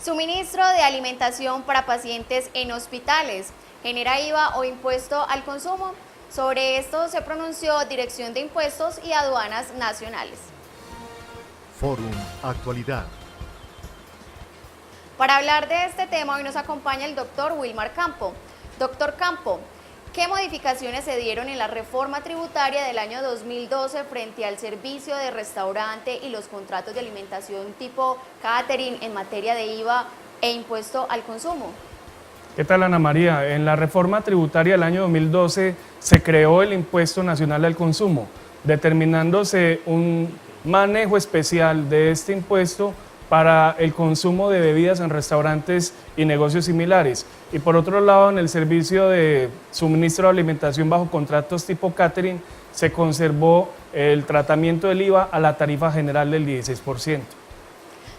Suministro de alimentación para pacientes en hospitales. ¿Genera IVA o impuesto al consumo? Sobre esto se pronunció Dirección de Impuestos y Aduanas Nacionales. Fórum Actualidad. Para hablar de este tema hoy nos acompaña el doctor Wilmar Campo. Doctor Campo, ¿qué modificaciones se dieron en la reforma tributaria del año 2012 frente al servicio de restaurante y los contratos de alimentación tipo catering en materia de IVA e impuesto al consumo? ¿Qué tal, Ana María? En la reforma tributaria del año 2012 se creó el Impuesto Nacional al Consumo, determinándose un manejo especial de este impuesto para el consumo de bebidas en restaurantes y negocios similares. Y por otro lado, en el servicio de suministro de alimentación bajo contratos tipo catering, se conservó el tratamiento del IVA a la tarifa general del 16%.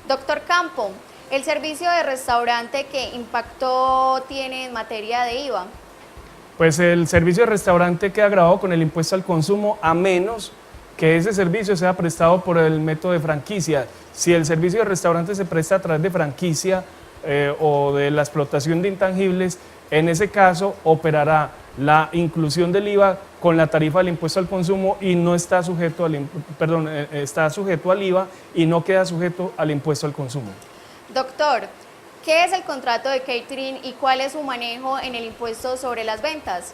Doctor Campo, ¿el servicio de restaurante qué impacto tiene en materia de IVA? Pues el servicio de restaurante queda grabado con el impuesto al consumo, a menos que ese servicio sea prestado por el método de franquicia. Si el servicio de restaurante se presta a través de franquicia o de la explotación de intangibles, en ese caso operará la inclusión del IVA con la tarifa del impuesto al consumo y no está sujeto está sujeto al IVA y no queda sujeto al impuesto al consumo. Doctor, ¿qué es el contrato de catering y cuál es su manejo en el impuesto sobre las ventas?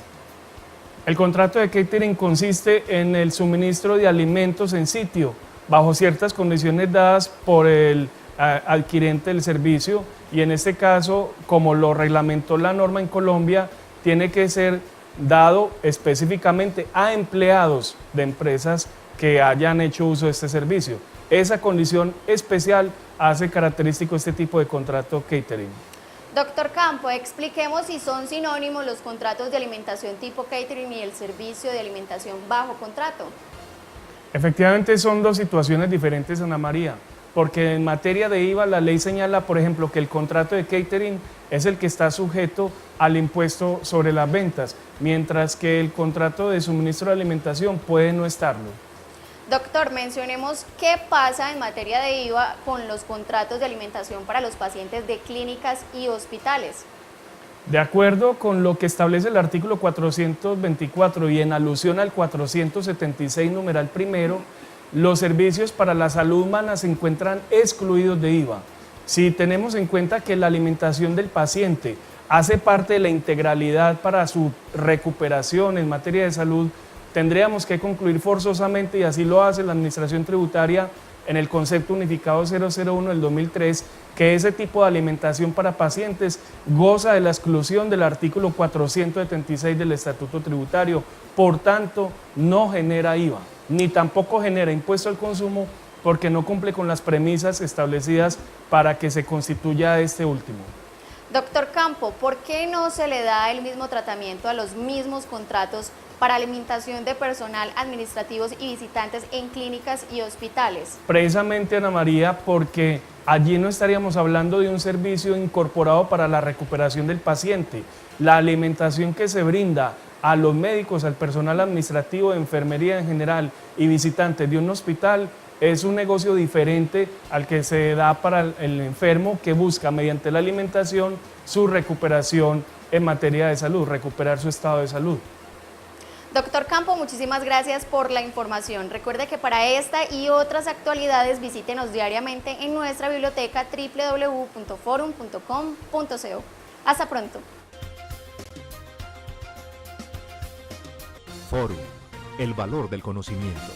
El contrato de catering consiste en el suministro de alimentos en sitio, bajo ciertas condiciones dadas por el adquirente del servicio, y en este caso, como lo reglamentó la norma en Colombia, tiene que ser dado específicamente a empleados de empresas que hayan hecho uso de este servicio. Esa condición especial hace característico este tipo de contrato catering. Doctor Campo, expliquemos si son sinónimos los contratos de alimentación tipo catering y el servicio de alimentación bajo contrato. Efectivamente son dos situaciones diferentes, Ana María, porque en materia de IVA la ley señala, por ejemplo, que el contrato de catering es el que está sujeto al impuesto sobre las ventas, mientras que el contrato de suministro de alimentación puede no estarlo. Doctor, mencionemos qué pasa en materia de IVA con los contratos de alimentación para los pacientes de clínicas y hospitales. De acuerdo con lo que establece el artículo 424 y en alusión al 476 numeral primero, los servicios para la salud humana se encuentran excluidos de IVA. Si tenemos en cuenta que la alimentación del paciente hace parte de la integralidad para su recuperación en materia de salud, tendríamos que concluir forzosamente, y así lo hace la Administración Tributaria en el concepto unificado 001 del 2003, que ese tipo de alimentación para pacientes goza de la exclusión del artículo 476 del Estatuto Tributario, por tanto no genera IVA, ni tampoco genera impuesto al consumo, porque no cumple con las premisas establecidas para que se constituya este último. Doctor Campo, ¿por qué no se le da el mismo tratamiento a los mismos contratos para alimentación de personal administrativos y visitantes en clínicas y hospitales? Precisamente, Ana María, porque allí no estaríamos hablando de un servicio incorporado para la recuperación del paciente. La alimentación que se brinda a los médicos, al personal administrativo, de enfermería en general y visitantes de un hospital es un negocio diferente al que se da para el enfermo que busca mediante la alimentación su recuperación en materia de salud, recuperar su estado de salud. Doctor Campo, muchísimas gracias por la información. Recuerde que para esta y otras actualidades visítenos diariamente en nuestra biblioteca www.forum.com.co. Hasta pronto. Fórum, el valor del conocimiento.